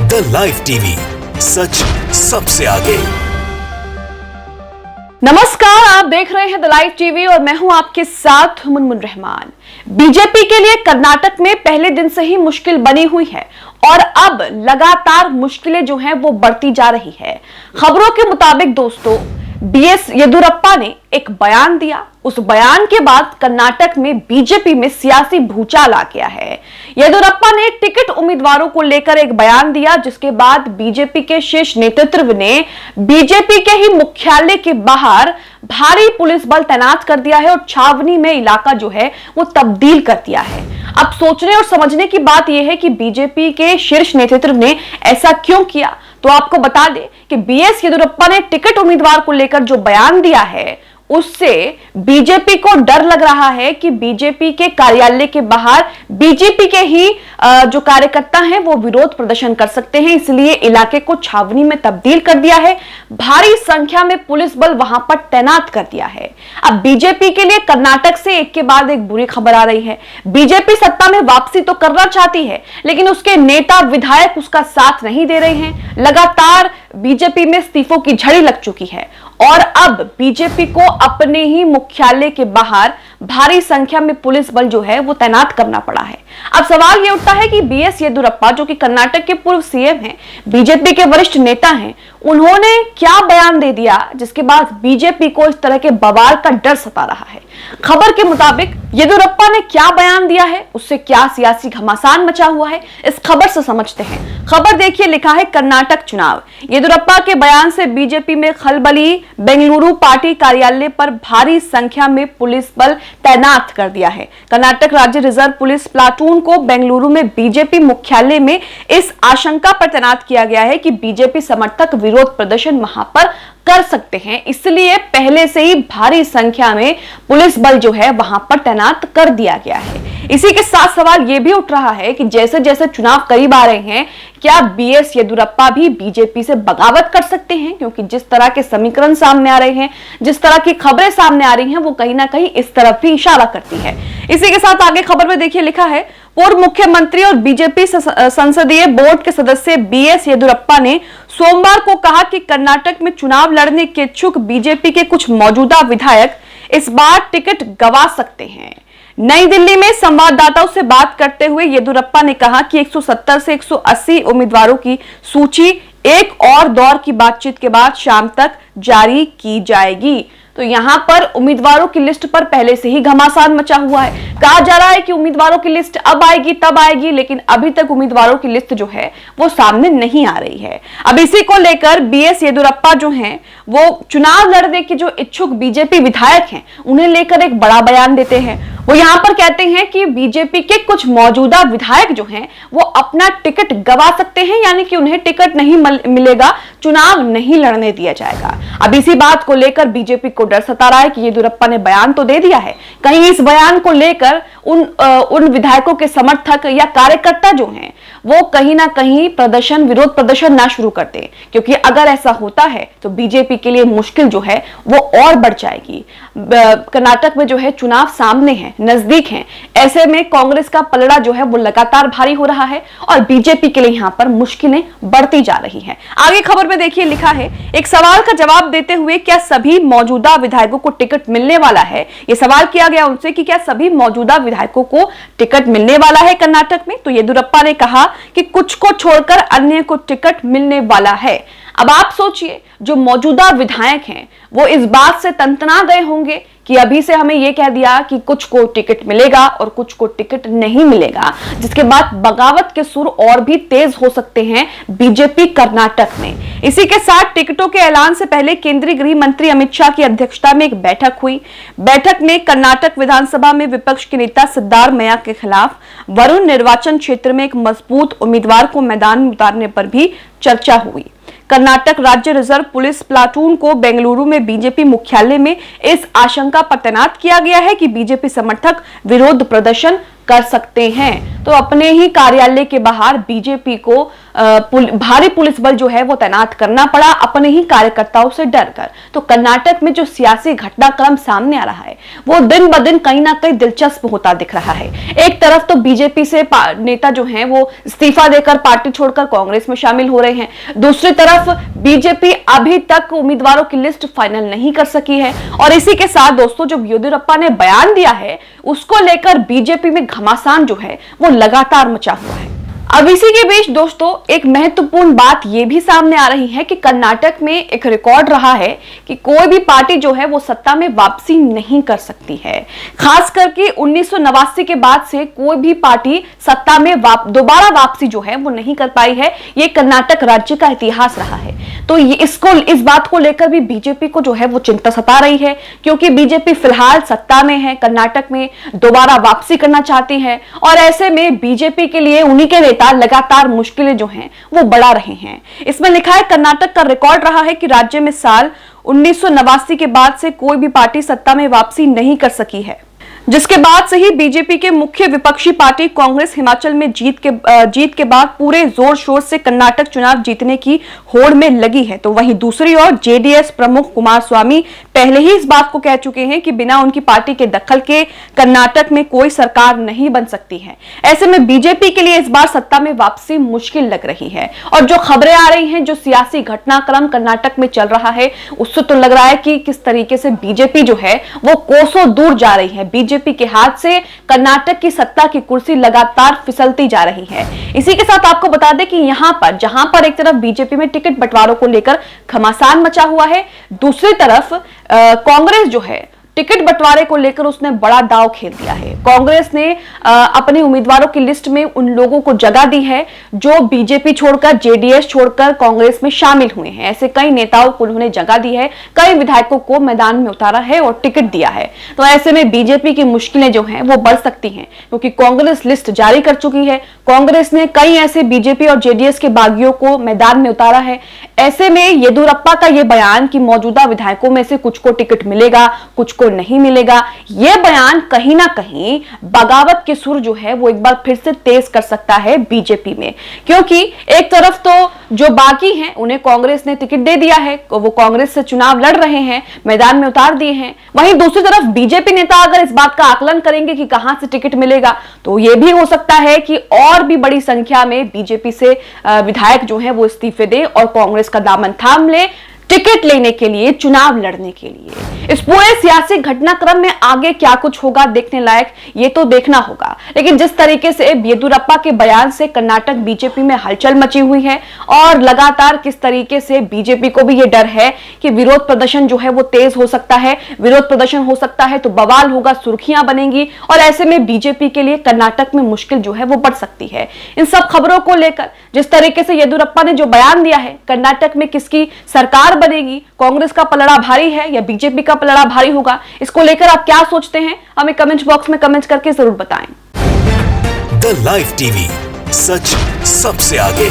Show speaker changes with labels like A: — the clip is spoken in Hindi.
A: द लाइव टीवी, सच सबसे आगे।
B: नमस्कार, आप देख रहे हैं द लाइव टीवी और मैं हूं आपके साथ मुनमुन रहमान। बीजेपी के लिए कर्नाटक में पहले दिन से ही मुश्किल बनी हुई है और अब लगातार मुश्किलें जो हैं वो बढ़ती जा रही है। खबरों के मुताबिक दोस्तों, बीएस येदियुरप्पा ने एक बयान दिया। उस बयान के बाद कर्नाटक में बीजेपी में सियासी भूचाल आ गया है। येदियुरप्पा ने टिकट उम्मीदवारों को लेकर एक बयान दिया, जिसके बाद बीजेपी के शीर्ष नेतृत्व ने बीजेपी के ही मुख्यालय के बाहर भारी पुलिस बल तैनात कर दिया है और छावनी में इलाका जो है वो तब्दील कर दिया है। अब सोचने और समझने की बात यह है कि बीजेपी के शीर्ष नेतृत्व ने ऐसा क्यों किया। तो आपको बता दें कि बीएस येदियुरप्पा ने टिकट उम्मीदवार को लेकर जो बयान दिया है, उससे बीजेपी को डर लग रहा है कि बीजेपी के कार्यालय के बाहर बीजेपी के ही जो कार्यकर्ता हैं वो विरोध प्रदर्शन कर सकते हैं, इसलिए इलाके को छावनी में तब्दील कर दिया है। भारी संख्या में पुलिस बल वहां पर तैनात कर दिया है। अब बीजेपी के लिए कर्नाटक से एक के बाद एक बुरी खबर आ रही है। बीजेपी सत्ता में वापसी तो करना चाहती है, लेकिन उसके नेता विधायक उसका साथ नहीं दे रहे हैं। लगातार बीजेपी में इस्तीफों की झड़ी लग चुकी है और अब बीजेपी को अपने ही मुख्यालय के बाहर भारी संख्या में पुलिस बल जो है वो तैनात करना पड़ा है। अब सवाल ये उठता है कि बीएस येदियुरप्पा, जो कि कर्नाटक के पूर्व सीएम हैं, बीजेपी के वरिष्ठ नेता हैं, उन्होंने क्या बयान दे दिया जिसके बाद बीजेपी को इस तरह के बवाल का डर सता रहा है। खबर के मुताबिक येदियुरप्पा ने क्या बयान दिया है, उससे क्या सियासी घमासान मचा हुआ है, इस खबर से समझते हैं। खबर देखिए, लिखा है कर्नाटक चुनाव। येदियुरप्पा के बयान से बीजेपी में खलबली। बेंगलुरु पार्टी कार्यालय पर भारी संख्या में पुलिस बल तैनात कर दिया है। कर्नाटक राज्य रिजर्व पुलिस प्लाटून को बेंगलुरु में बीजेपी मुख्यालय में इस आशंका पर तैनात किया गया है कि बीजेपी समर्थक विरोध प्रदर्शन वहां पर कर सकते हैं, इसलिए पहले से ही भारी संख्या में पुलिस बल जो है वहां पर तैनात कर दिया गया है। इसी के साथ सवाल यह भी उठ रहा है कि जैसे जैसे चुनाव करीब आ रहे हैं, क्या बीएस येदियुरप्पा भी बीजेपी से बगावत कर सकते हैं? क्योंकि जिस तरह के समीकरण सामने आ रहे हैं, जिस तरह की खबरें सामने आ रही हैं, वो कहीं ना कहीं इस तरफ भी इशारा करती है। इसी के साथ आगे खबर में देखिए, लिखा है पूर्व मुख्यमंत्री और बीजेपी संसदीय बोर्ड के सदस्य बीएस येदियुरप्पा ने सोमवार को कहा कि कर्नाटक में चुनाव लड़ने के इच्छुक बीजेपी के कुछ मौजूदा विधायक इस बार टिकट गंवा सकते हैं। नई दिल्ली में संवाददाताओं से बात करते हुए येदियुरप्पा ने कहा कि 170 से 180 उम्मीदवारों की सूची एक और दौर की बातचीत के बाद शाम तक जारी की जाएगी। तो यहां पर उम्मीदवारों की लिस्ट पर पहले से ही घमासान मचा हुआ है। कहा जा रहा है कि उम्मीदवारों की लिस्ट अब आएगी तब आएगी, लेकिन अभी तक उम्मीदवारों की लिस्ट जो है वो सामने नहीं आ रही है। अब इसी को लेकर बीएस येदियुरप्पा जो हैं वो चुनाव लड़ने के जो इच्छुक बीजेपी विधायक हैं, उन्हें लेकर एक बड़ा बयान देते हैं। वो यहां पर कहते हैं कि बीजेपी के कुछ मौजूदा विधायक जो हैं वो अपना टिकट गंवा सकते हैं, यानी कि उन्हें टिकट नहीं मिलेगा, चुनाव नहीं लड़ने दिया जाएगा। अब इसी बात को लेकर बीजेपी को डर सता रहा है कि येदियुरप्पा ने बयान तो दे दिया है, कहीं इस बयान को लेकर उन विधायकों के समर्थक या कार्यकर्ता जो हैं वो कहीं ना कहीं विरोध प्रदर्शन ना शुरू करते, क्योंकि अगर ऐसा होता है तो बीजेपी के लिए मुश्किल जो है वो और बढ़ जाएगी। कर्नाटक में जो है चुनाव सामने है, नजदीक है, ऐसे में कांग्रेस का पलड़ा जो है वो लगातार भारी हो रहा है और बीजेपी के लिए यहां पर मुश्किलें बढ़ती जा रही हैं। आगे खबर में देखिए, लिखा है एक सवाल का जवाब देते हुए क्या सभी मौजूदा विधायकों को टिकट मिलने वाला है। यह सवाल किया गया उनसे कि क्या सभी मौजूदा विधायकों को टिकट मिलने वाला है कर्नाटक में। तो येदियुरप्पा ने कहा कि कुछ को छोड़कर अन्य को टिकट मिलने वाला है। अब आप सोचिए, जो मौजूदा विधायक हैं वो इस बात से तंतना गए होंगे कि अभी से हमें यह कह दिया कि कुछ को टिकट मिलेगा और कुछ को टिकट नहीं मिलेगा, जिसके बाद बगावत के सुर और भी तेज हो सकते हैं बीजेपी कर्नाटक में। इसी के साथ टिकटों के ऐलान से पहले केंद्रीय गृह मंत्री अमित शाह की अध्यक्षता में एक बैठक हुई। बैठक में कर्नाटक विधानसभा में विपक्ष के नेता सिद्धारमैया के खिलाफ वरुण निर्वाचन क्षेत्र में एक मजबूत उम्मीदवार को मैदान में उतारने पर भी चर्चा हुई। कर्नाटक राज्य रिजर्व पुलिस प्लाटून को बेंगलुरु में बीजेपी मुख्यालय में इस आशंका पर तैनात किया गया है कि बीजेपी समर्थक विरोध प्रदर्शन कर सकते हैं तो अपने ही कार्यालय के बाहर बीजेपी को भारी पुलिस बल जो है वो तैनात करना पड़ा अपने ही कार्यकर्ताओं से डरकर। तो कर्नाटक में जो सियासी घटनाक्रम सामने आ रहा है वो दिन ब दिन कहीं ना कहीं दिलचस्प होता दिख रहा है। एक तरफ तो बीजेपी से नेता जो हैं वो इस्तीफा देकर पार्टी छोड़कर कांग्रेस में शामिल हो रहे हैं, दूसरी तरफ बीजेपी अभी तक उम्मीदवारों की लिस्ट फाइनल नहीं कर सकी है। और इसी के साथ दोस्तों जो येदियुरप्पा ने बयान दिया है उसको लेकर बीजेपी में घमासान जो है वो लगातार मचा हुआ है। अब इसी के बीच दोस्तों एक महत्वपूर्ण बात यह भी सामने आ रही है कि कर्नाटक में एक रिकॉर्ड रहा है कि कोई भी पार्टी जो है वो सत्ता में वापसी नहीं कर सकती है। खास करके 1989 के बाद से कोई भी पार्टी सत्ता में दोबारा वापसी जो है वो नहीं कर पाई है। ये कर्नाटक राज्य का इतिहास रहा है। तो इस बात को लेकर भी बीजेपी को जो है वो चिंता सता रही है, क्योंकि बीजेपी फिलहाल सत्ता में है, कर्नाटक में दोबारा वापसी करना चाहती है और ऐसे में बीजेपी के लिए उन्हीं के लगातार मुश्किलें जो हैं वो बढ़ा रहे हैं। इसमें लिखा है कर्नाटक का रिकॉर्ड रहा है कि राज्य में साल 1989 के बाद से कोई भी पार्टी सत्ता में वापसी नहीं कर सकी है, जिसके बाद से ही बीजेपी के मुख्य विपक्षी पार्टी कांग्रेस हिमाचल में जीत के बाद पूरे जोर शोर से कर्नाटक चुनाव जीतने की होड़ में लगी है। तो वहीं दूसरी ओर जेडीएस प्रमुख कुमारस्वामी पहले ही इस बात को कह चुके हैं कि बिना उनकी पार्टी के दखल के कर्नाटक में कोई सरकार नहीं बन सकती है। ऐसे में बीजेपी के लिए इस बार सत्ता में वापसी मुश्किल लग रही है। और जो खबरें आ रही हैं, जो सियासी घटनाक्रम कर्नाटक में चल रहा है, उससे तो लग रहा है कि किस तरीके से बीजेपी जो है वो कोसों दूर जा रही है। बीजेपी के हाथ से कर्नाटक की सत्ता की कुर्सी लगातार फिसलती जा रही है। इसी के साथ आपको बता दें कि जहां पर एक तरफ बीजेपी में टिकट बंटवारों को लेकर घमासान मचा हुआ है, दूसरी तरफ कांग्रेस जो है टिकट बंटवारे को लेकर उसने बड़ा दांव खेल दिया है। कांग्रेस ने अपने उम्मीदवारों की लिस्ट में उन लोगों को जगह दी है जो बीजेपी छोड़कर, जेडीएस छोड़कर कांग्रेस में शामिल हुए हैं। ऐसे कई नेताओं को उन्होंने जगह दी है, कई विधायकों को मैदान में उतारा है और टिकट दिया है। तो ऐसे में बीजेपी की मुश्किलें जो हैं वो बढ़ सकती हैं, क्योंकि कांग्रेस लिस्ट जारी कर चुकी है। कांग्रेस ने कई ऐसे बीजेपी और जेडीएस के बागियों को मैदान में उतारा है। ऐसे में येदियुरप्पा का यह बयान कि मौजूदा विधायकों में से कुछ को टिकट मिलेगा, कुछ को नहीं मिलेगा, यह बयान कहीं ना कहीं बगावत के सुर जो है वो एक बार फिर से तेज कर सकता है बीजेपी में। क्योंकि एक तरफ तो जो बाकी हैं उन्हें कांग्रेस ने टिकट दे दिया है, वो कांग्रेस से चुनाव लड़ रहे हैं, मैदान में उतार दिए हैं। वहीं दूसरी तरफ बीजेपी नेता अगर इस बात का आकलन करेंगे कि कहां से टिकट मिलेगा, तो यह भी हो सकता है कि और भी बड़ी संख्या में बीजेपी से विधायक जो हैं वो इस्तीफे दे और कांग्रेस का दामन थाम ले टिकट लेने के लिए, चुनाव लड़ने के लिए। इस पूरे सियासी घटनाक्रम में आगे क्या कुछ होगा देखने लायक, ये तो देखना होगा। लेकिन जिस तरीके से येदियुरप्पा के बयान से कर्नाटक बीजेपी में हलचल मची हुई है और लगातार किस तरीके से बीजेपी को भी ये डर है कि विरोध प्रदर्शन जो है वो तेज हो सकता है, विरोध प्रदर्शन हो सकता है तो बवाल होगा, सुर्खियां बनेंगी और ऐसे में बीजेपी के लिए कर्नाटक में मुश्किल जो है वो बढ़ सकती है। इन सब खबरों को लेकर जिस तरीके से येदियुरप्पा ने जो बयान दिया है, कर्नाटक में किसकी सरकार बनेगी, कांग्रेस का पलड़ा भारी है या बीजेपी का पलड़ा भारी होगा, इसको लेकर आप क्या सोचते हैं हमें कमेंट बॉक्स में कमेंट करके जरूर बताएं।
A: द लाइव टीवी, सच सबसे आगे।